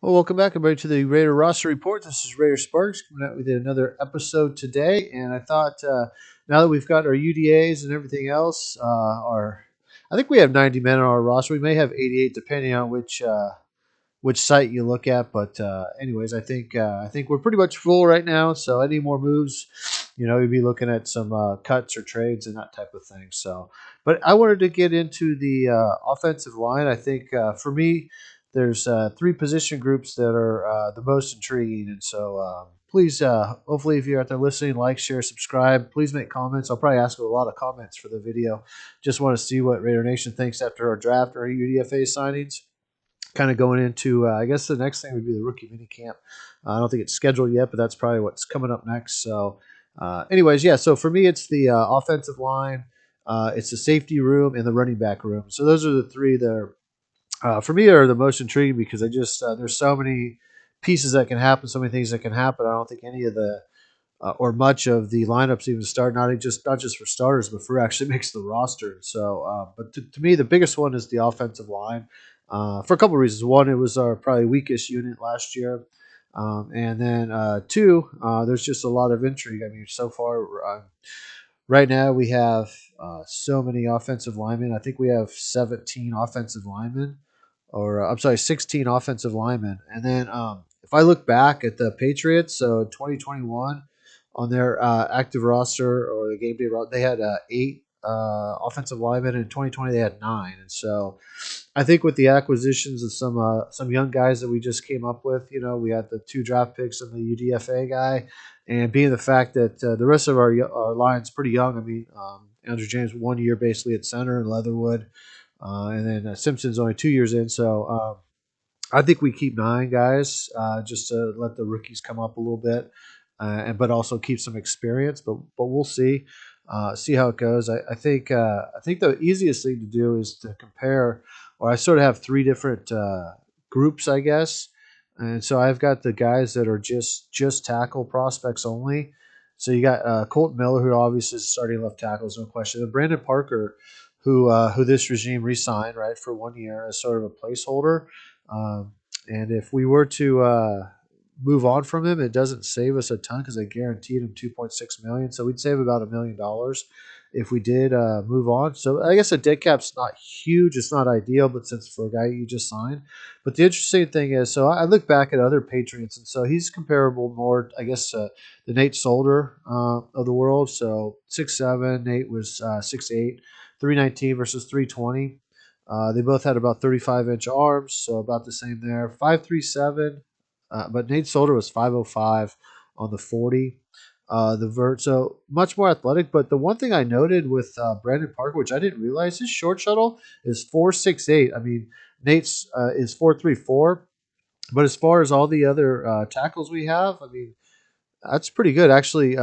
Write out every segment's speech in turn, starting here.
Well, welcome back, everybody, to the Raider Roster Report. This is Raider Sparks coming out with another episode today. And I thought now that we've got our UDAs and everything else, I think we have 90 men on our roster. We may have 88, depending on which site you look at. But anyways, I think we're pretty much full right now. So any more moves, we'd be looking at some cuts or trades and that type of thing. So, but I wanted to get into the offensive line. I think for me, there's three position groups that are the most intriguing, and so. Please, hopefully, if you're out there listening, like, share, subscribe. Please make comments. I'll probably ask a lot of comments for the video. Just want to see what Raider Nation thinks after our draft or UDFA signings, kind of going into, I guess the next thing would be the rookie mini camp. I don't think it's scheduled yet, but that's probably what's coming up next. So, anyways, yeah. So for me, it's the offensive line, it's the safety room, and the running back room. So those are the three that are, for me, are the most intriguing because I just there's so many pieces that can happen, so many things that can happen. I don't think any of the or much of the lineups even start. Not just for starters, but for actually makes the roster. So, but to me, the biggest one is the offensive line for a couple of reasons. One, it was our probably weakest unit last year, and then two, there's just a lot of intrigue. I mean, so far, right now we have so many offensive linemen. I think we have 17 offensive linemen, or I'm sorry, 16 offensive linemen. And then if I look back at the Patriots, so 2021 on their active roster or the game day roster, they had eight offensive linemen. In 2020, they had nine. And so I think with the acquisitions of some young guys that we just came up with, we had the two draft picks and the UDFA guy, and being the fact that the rest of our line's pretty young. I mean, Andrew James 1 year basically at center, and Leatherwood, and then Simpson's only 2 years in. So I think we keep nine guys just to let the rookies come up a little bit, and but also keep some experience. But we'll see how it goes. I think the easiest thing to do is to compare, or I sort of have three different groups, I guess. And so I've got the guys that are just tackle prospects only. So you got Colton Miller, who obviously is starting left tackle, is no question. And Brandon Parker, who this regime re-signed right for 1 year as sort of a placeholder. Um, and if we were to move on from him, it doesn't save us a ton because I guaranteed him 2.6 million. So we'd save about $1 million if we did move on. So I guess the dead cap's not huge. It's not ideal, but since for a guy you just signed. But the interesting thing is, so I look back at other Patriots, and so he's comparable more, I guess, the Nate Solder of the world. So 6'7", Nate was 6'8", 319 versus 320. They both had about 35-inch arms, so about the same there. 5'3", 7", but Nate Solder was 5'05" on the 40. So much more athletic. But the one thing I noted with Brandon Parker, which I didn't realize, his short shuttle is 4.68. I mean, Nate's is 4.34. But as far as all the other tackles we have, I mean, that's pretty good. Actually,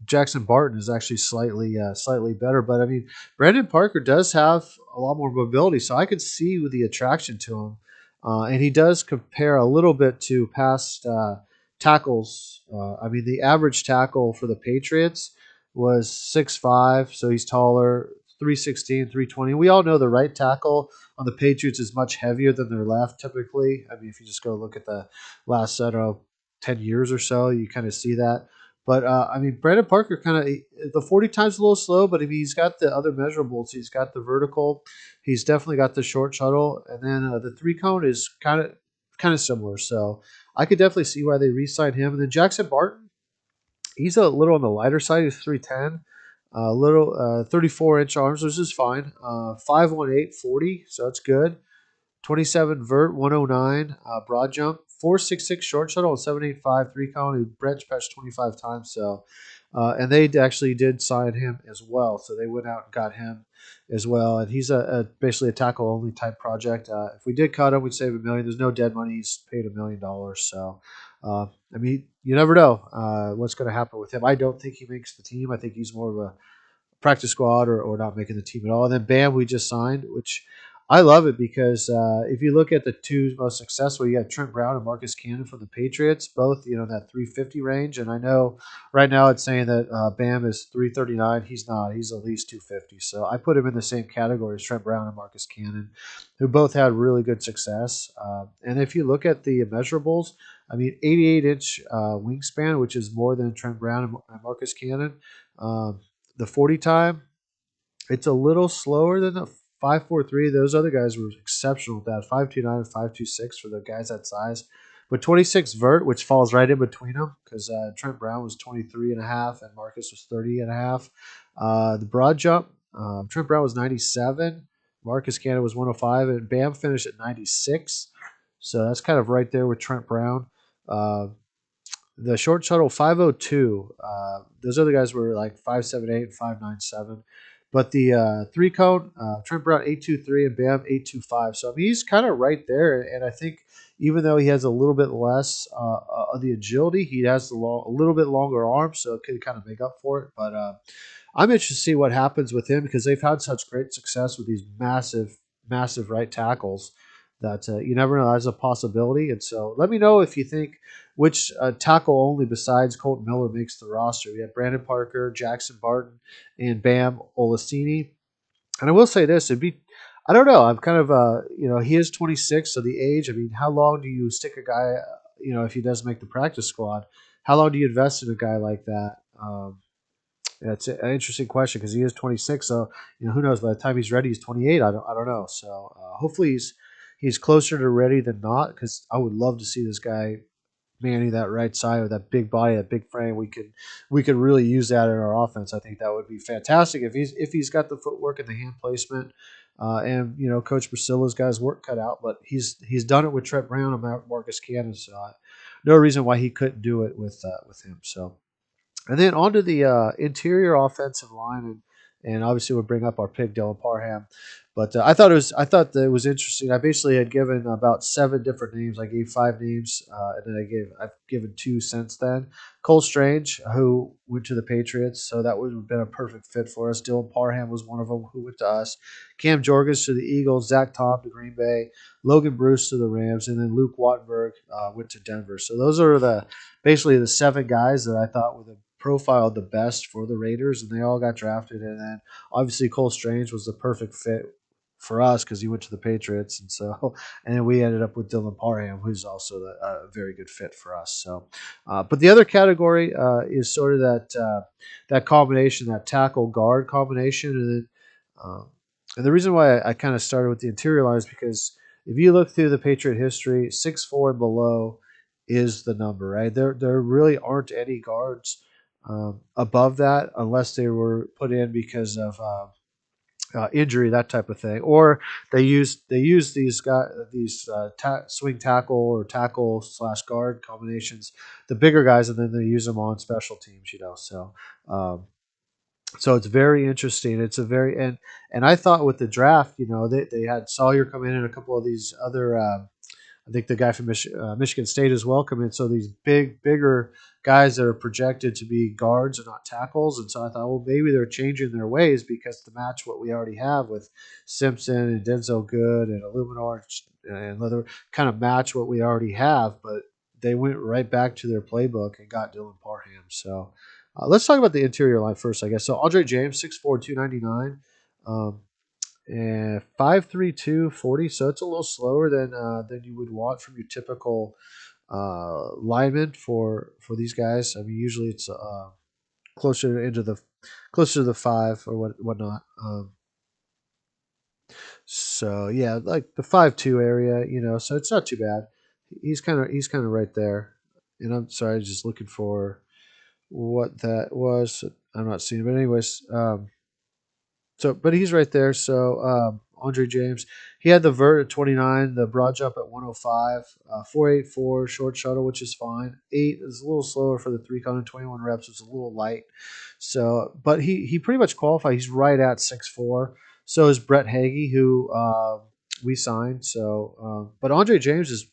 Jackson Barton is actually slightly better. But I mean, Brandon Parker does have a lot more mobility, so I could see the attraction to him, and he does compare a little bit to past tackles. I mean, the average tackle for the Patriots was 6'5", so he's taller. 316, 320. We all know the right tackle on the Patriots is much heavier than their left typically. I mean, if you just go look at the last, I don't know, 10 years or so, you kind of see that. But I mean, Brandon Parker kind of the 40 times a little slow, but I mean, he's got the other measurables. He's got the vertical. He's definitely got the short shuttle, and then the three cone is kind of similar. So I could definitely see why they re-signed him. And then Jackson Barton, he's a little on the lighter side. He's 310, a little 34-inch arms, which is fine. 5'18", 40, so that's good. 27 vert, 109 broad jump, 466 short shuttle, and 785 three cone. He bench pressed 25 times. So, and they actually did sign him as well. So they went out and got him as well. And he's basically a tackle only type project. If we did cut him, we'd save $1 million. There's no dead money. He's paid $1 million. So, I mean, you never know what's going to happen with him. I don't think he makes the team. I think he's more of a practice squad or not making the team at all. And then Bam, we just signed, which I love it because if you look at the two most successful, you got Trent Brown and Marcus Cannon for the Patriots, both in that 350 range. And I know right now it's saying that Bam is 339. He's not. He's at least 250. So I put him in the same category as Trent Brown and Marcus Cannon, who both had really good success. And if you look at the measurables, I mean, 88-inch wingspan, which is more than Trent Brown and Marcus Cannon. The 40 time, it's a little slower than the 5.43. Those other guys were exceptional with that 5.29 and 5.26 for the guys that size. But 26 vert, which falls right in between them because Trent Brown was 23 and a half and Marcus was 30 and a half. The broad jump, Trent Brown was 97, Marcus Cannon was 105, and Bam finished at 96. So that's kind of right there with Trent Brown. Uh, the short shuttle 502. Those other guys were like 578 and 597. But the three cone, Trent Brown 823 and Bam 825. So I mean he's kind of right there, and I think even though he has a little bit less of the agility, he has a little bit longer arms, so it could kind of make up for it. But I'm interested to see what happens with him because they've had such great success with these massive right tackles that you never know that's a possibility. And so let me know if you think which tackle only besides Colton Miller makes the roster. We have Brandon Parker, Jackson Barton, and Bam Olasini. And I will say this: it'd be, I don't know. I'm kind of, he is 26, so the age. I mean, how long do you stick a guy? If he does make the practice squad, how long do you invest in a guy like that? That's an interesting question because he is 26. So who knows? By the time he's ready, he's 28. I don't know. So hopefully he's closer to ready than not because I would love to see this guy manning that right side with that big body, that big frame. We could really use that in our offense. I think that would be fantastic if he's got the footwork and the hand placement. And Coach Priscilla's got his work cut out, but he's done it with Trent Brown and Marcus Cannon, so no reason why he couldn't do it with him. So. And then onto the interior offensive line, and obviously we'll bring up our pick Dylan Parham. But I thought that it was interesting. I basically had given about 7 different names. I gave 5 names, and then I've given 2 since then. Cole Strange, who went to the Patriots, so that would have been a perfect fit for us. Dylan Parham was one of them who went to us. Cam Jorgens to the Eagles, Zach Tom to Green Bay, Logan Bruce to the Rams, and then Luke Wattenberg went to Denver. So those are basically the 7 guys that I thought were the profiled the best for the Raiders, and they all got drafted. And then obviously Cole Strange was the perfect fit for us because he went to the Patriots, and so and then we ended up with Dylan Parham, who's also a very good fit for us. So, but the other category is sort of that combination, that tackle guard combination, uh, and the reason why I kind of started with the interior line is because if you look through the Patriot history, 6'4" and below is the number, right? There really aren't any guards above that unless they were put in because of injury, that type of thing, or they use these swing tackle or tackle slash guard combinations, the bigger guys, and then they use them on special teams. Um, so it's very interesting. It's a very and I thought with the draft, they had Sawyer come in and a couple of these other. I think the guy from Michigan State as well come in. So these bigger guys that are projected to be guards and not tackles. And so I thought, well, maybe they're changing their ways because to match what we already have with Simpson and Denzel Good and Illuminor and Leather, kind of match what we already have. But they went right back to their playbook and got Dylan Parham. So let's talk about the interior line first, I guess. So Andre James, 6'4", 299. And 5.32 40, so it's a little slower than you would want from your typical lineman for these guys. I mean, usually it's closer to the 5 or whatnot. So yeah, like the 5.2 area, so it's not too bad. He's kind of right there. And I'm sorry, I was just looking for what that was. I'm not seeing it, but anyways, but he's right there. So Andre James, he had the vert at 29, the broad jump at 105, 484 short shuttle, which is fine. 8 is a little slower for the 3 cone and 21 reps. It's a little light. So, but he pretty much qualified. He's right at 6'4". So is Brett Hagee, who we signed. So, but Andre James is,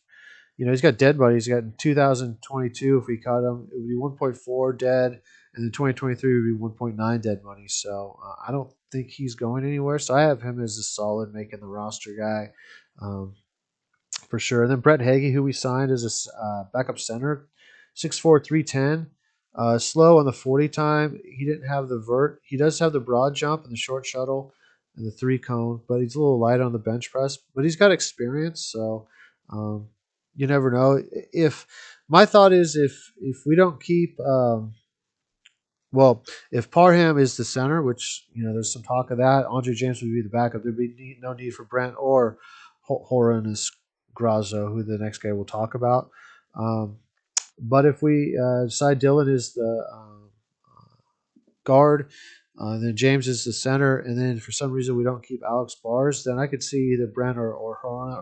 he's got dead money. He's got in 2022, if we cut him, it would be 1.4 dead, and in 2023 it would be 1.9 dead money. So I don't think he's going anywhere. So I have him as a solid making the roster guy. Um, for sure. And then Brett Hagee, who we signed as a backup center, 6'4", 310. Slow on the 40 time. He didn't have the vert. He does have the broad jump and the short shuttle and the 3 cone, but he's a little light on the bench press. But he's got experience, so um, you never know. If my thought is if we don't keep well, if Parham is the center, which there's some talk of that, Andre James would be the backup. There'd be no need for Brent or Horanis Grazo, who the next guy we'll talk about. Um, but if we decide Dylan is the guard, then James is the center, and then for some reason we don't keep Alex Bars, then I could see either Brent or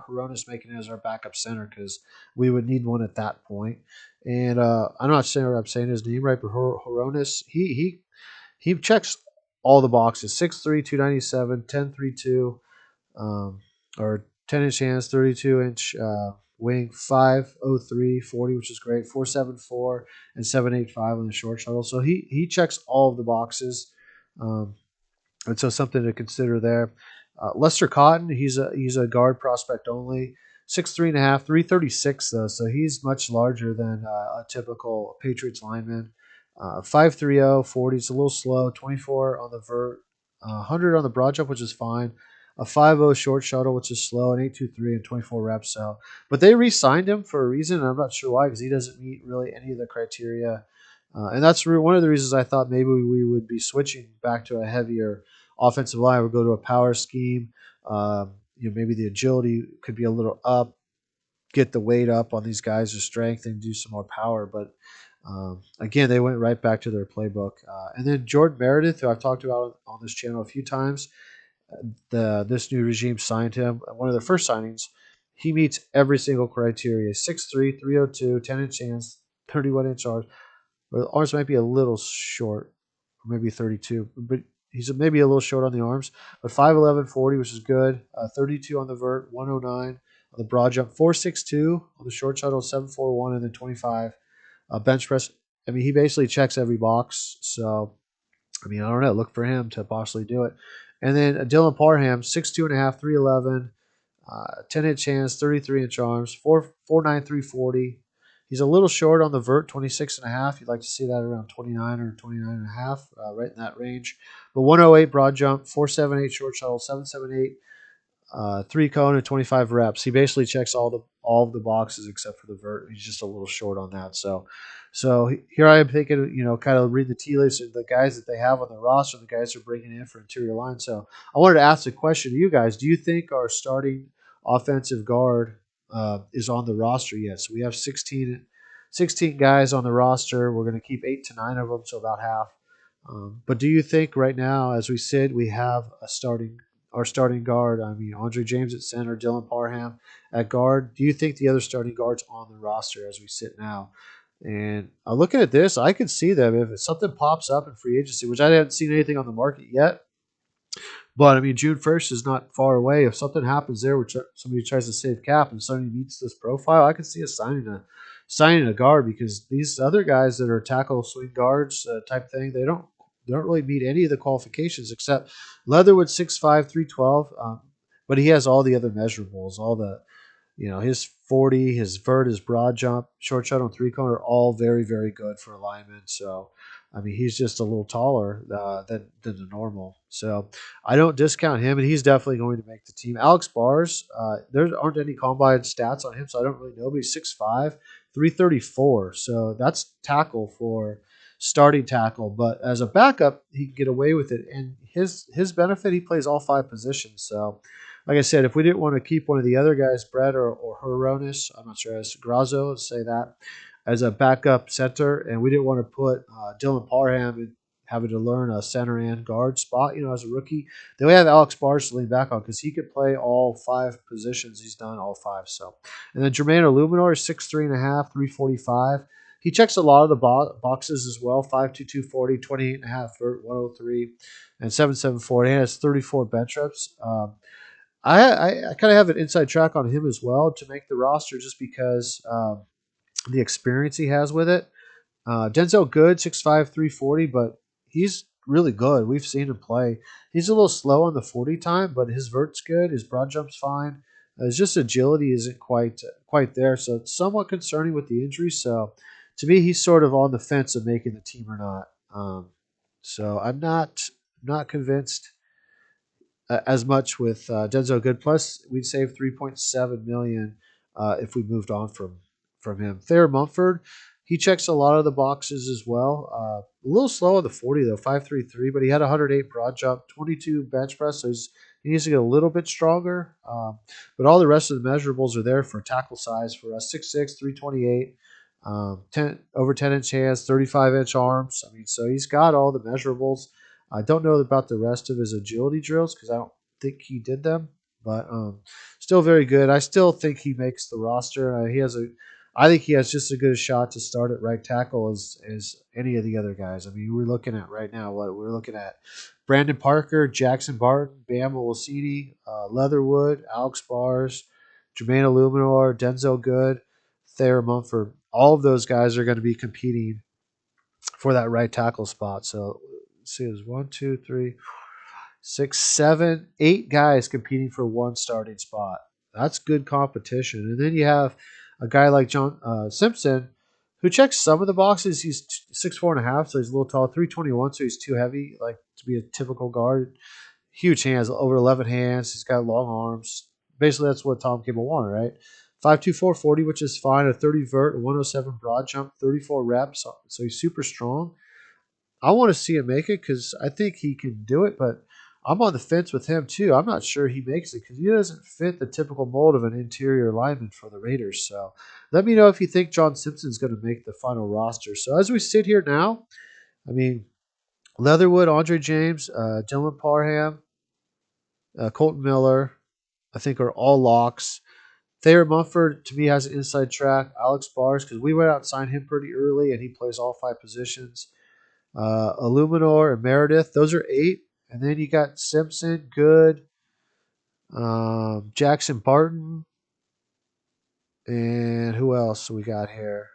Horonis making it as our backup center because we would need one at that point. And I'm not sure I'm saying his name right, but Horonis, he checks all the boxes: 6'3", 297, 10'3", 2, or 10-inch hands, 32-inch wing, 5'03", 40, which is great, 4'7", 4, and 7'8", 5 on the short shuttle. So he checks all of the boxes, um, and so something to consider there. Lester Cotton, he's a guard prospect only. 6'3.5", 336 though, so he's much larger than a typical Patriots lineman. 5'3", 40, it's a little slow. 24 on the vert, 100 on the broad jump, which is fine. A 5'0 short shuttle, which is slow, an 8.23 and 24 reps. So, but they re-signed him for a reason, and I'm not sure why, because he doesn't meet really any of the criteria. And that's one of the reasons I thought maybe we would be switching back to a heavier offensive line. Would go to a power scheme. Maybe the agility could be a little up, get the weight up on these guys' strength, and do some more power. But again, they went right back to their playbook. And then Jordan Meredith, who I've talked about on this channel a few times, this new regime signed him. One of their first signings. He meets every single criteria: 6'3", 302, 10-inch hands, 31-inch arms. Well, arms might be a little short, or maybe 32, but he's maybe a little short on the arms. But 5'11", 40, which is good. 32 on the vert, 109 on the broad jump, 4'6", on the short shuttle, 7'4", and then 25. Bench press. I mean, he basically checks every box. So, I mean, I don't know. Look for him to possibly do it. And then Dylan Parham, 6'2.5", 311, 10-inch hands, 33-inch arms, 4'9", 340. He's a little short on the vert, 26.5. You'd like to see that around 29 or 29.5, right in that range. But 108 broad jump, 4'7", 8 short shuttle, 7'7", 8 3 cone and 25 reps. He basically checks all of the boxes except for the vert. He's just a little short on that. So here I am thinking, kind of read the tea leaves of the guys that they have on the roster, the guys they're bringing in for interior line. So I wanted to ask the question to you guys: do you think our starting offensive guard is on the roster yet? So we have 16 guys on the roster. We're going to keep 8 to 9 of them, so about half. But do you think right now, as we sit, we have our starting guard? I mean, Andre James at center, Dylan Parham at guard. Do you think the other starting guards on the roster as we sit now? And looking at this, I could see them if something pops up in free agency, which I haven't seen anything on the market yet. But I mean, June 1st is not far away. If something happens there, which somebody tries to save cap and somebody meets this profile, I could see us signing a guard, because these other guys that are tackle swing guards type thing, they don't really meet any of the qualifications except Leatherwood 6'5", 312. But he has all the other measurables, all the his 40, his vert, his broad jump, short shuttle, and 3 cone are all very, very good for a lineman. So, I mean, he's just a little taller than the normal. So, I don't discount him, and he's definitely going to make the team. Alex Bars, there aren't any combine stats on him, so I don't really know, but he's 6'5", 334. So, that's tackle for starting tackle. But as a backup, he can get away with it. And his benefit, he plays all 5 positions. So, like I said, if we didn't want to keep one of the other guys, Brett or Horonis, I'm not sure, as Grazo, let's say that, as a backup center, and we didn't want to put Dylan Parham in having to learn a center and guard spot, as a rookie, then we have Alex Bars to lean back on, because he could play all 5 positions. He's done all 5. So, and then Jermaine Illuminor is 6'3.5", 345. He checks a lot of the boxes as well: 5'2", 240, 28.5 vert, 103, and 7'7", and he has 34 bench reps. I kind of have an inside track on him as well to make the roster, just because the experience he has with it. Denzel Good, 6'5", 340, but he's really good. We've seen him play. He's a little slow on the 40 time, but his vert's good. His broad jump's fine. His just agility isn't quite there, so it's somewhat concerning with the injury. So to me, he's sort of on the fence of making the team or not. So I'm not convinced as much with Denzel Good. Plus, we'd save 3.7 million if we moved on from him. Thayer Mumford, he checks a lot of the boxes as well. A little slow on the 40 though, 5.33, but he had 108 broad jump, 22 bench press, so he needs to get a little bit stronger. But all the rest of the measurables are there for tackle size for us: 6'6", 328. 10 inch hands, 35-inch arms. I mean, so he's got all the measurables. I don't know about the rest of his agility drills because I don't think he did them, but still very good. I still think he makes the roster. I think he has just as good a shot to start at right tackle as any of the other guys. I mean, we're looking at right now what we're looking at: Brandon Parker, Jackson Barton, Bam Olasiti, Leatherwood, Alex Bars, Jermaine Illuminor, Denzel Good, Thayer Mumford. All of those guys are going to be competing for that right tackle spot. So let's see, there's 1, 2, 3, 6, 7, 8 guys competing for one starting spot. That's good competition. And then you have a guy like John Simpson, who checks some of the boxes. He's 6'4.5", so he's a little tall. 321, so he's too heavy, like to be a typical guard. Huge hands, over 11 hands. He's got long arms. Basically, that's what Tom Cable wanted, right? 5'2", 40, which is fine. A 30 vert, a 107 broad jump, 34 reps. So he's super strong. I want to see him make it because I think he can do it, but I'm on the fence with him too. I'm not sure he makes it because he doesn't fit the typical mold of an interior lineman for the Raiders. So let me know if you think John Simpson's going to make the final roster. So as we sit here now, I mean, Leatherwood, Andre James, Dylan Parham, Colton Miller, I think are all locks. Thayer Mumford, to me, has an inside track. Alex Bars, because we went out and signed him pretty early, and he plays all 5 positions. Illuminor and Meredith, those are 8. And then you got Simpson, Good, Jackson Barton, and who else we got here?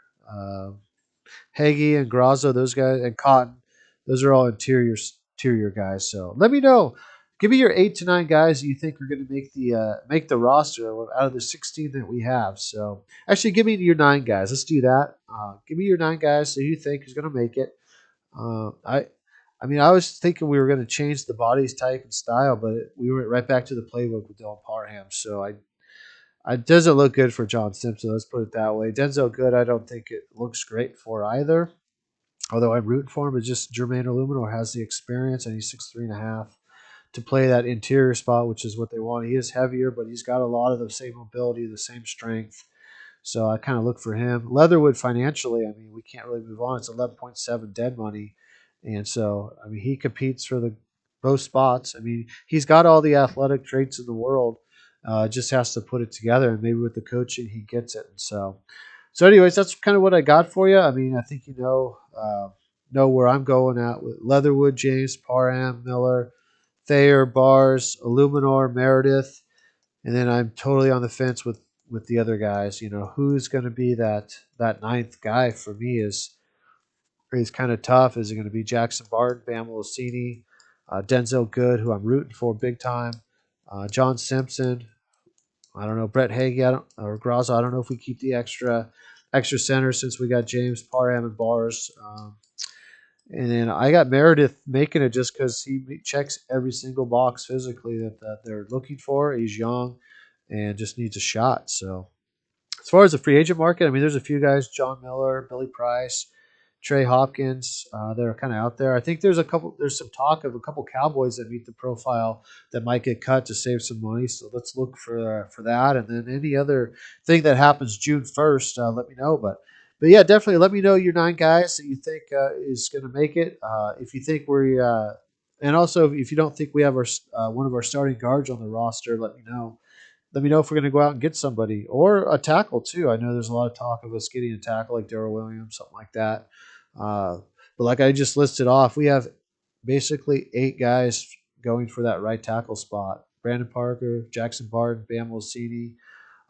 Hagee and Grazo, those guys, and Cotton. Those are all interior guys. So let me know. Give me your 8 to 9 guys that you think are going to make the roster out of the 16 that we have. So actually, give me your 9 guys. Let's do that. Give me your 9 guys that you think is going to make it. I mean, I was thinking we were going to change the body's type and style, but we went right back to the playbook with Dylan Parham. So it doesn't look good for John Simpson. Let's put it that way. Denzel Good, I don't think it looks great for either. Although I'm rooting for him, but just Jermaine Illuminor has the experience, and he's 6'3.5" to play that interior spot, which is what they want. He is heavier, but he's got a lot of the same mobility, the same strength. So I kind of look for him. Leatherwood financially, I mean, we can't really move on. It's 11.7 dead money. And so, I mean, he competes for both spots. I mean, he's got all the athletic traits in the world. Just has to put it together, and maybe with the coaching, he gets it. And so anyways, that's kind of what I got for you. I mean, I think you know where I'm going at with Leatherwood, James, Parham, Miller, Thayer, Bars, Illuminor, Meredith, and then I'm totally on the fence with the other guys. You know, who's going to be that ninth guy for me is kind of tough. Is it going to be Jackson Barton, Bam Olasiti, Denzel Good, who I'm rooting for big time, John Simpson? I don't know, Brett Hagee, or Graza. I don't know if we keep the extra center since we got James Parham and Bars. And then I got Meredith making it just because he checks every single box physically that they're looking for. He's young and just needs a shot. So as far as the free agent market, I mean, there's a few guys: John Miller, Billy Price, Trey Hopkins, that are kind of out there. I think there's some talk of a couple Cowboys that meet the profile that might get cut to save some money. So let's look for that. And then any other thing that happens June 1st, let me know. But yeah, definitely let me know your 9 guys that you think is going to make it. If you think and also if you don't think we have our one of our starting guards on the roster, let me know. Let me know if we're going to go out and get somebody or a tackle too. I know there's a lot of talk of us getting a tackle like Daryl Williams, something like that. Uh, but like I just listed off, we have basically 8 guys going for that right tackle spot: Brandon Parker, Jackson Barton, Bam Olasiti,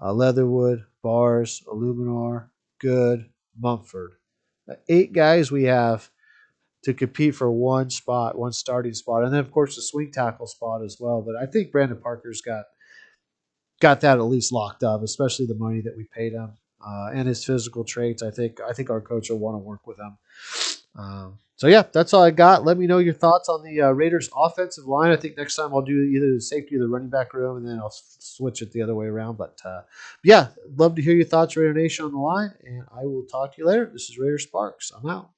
Leatherwood, Bars, Illuminor, Good, Mumford. 8 guys we have to compete for one spot, one starting spot, and then of course the swing tackle spot as well. But I think Brandon Parker's got that at least locked up, especially the money that we paid him and his physical traits. I think our coach will want to work with him. So yeah, that's all I got. Let me know your thoughts on the Raiders offensive line. I think next time I'll do either the safety or the running back room, and then I'll switch it the other way around. But yeah, love to hear your thoughts, Raider Nation, on the line, and I will talk to you later. This is Raider Sparks. I'm out.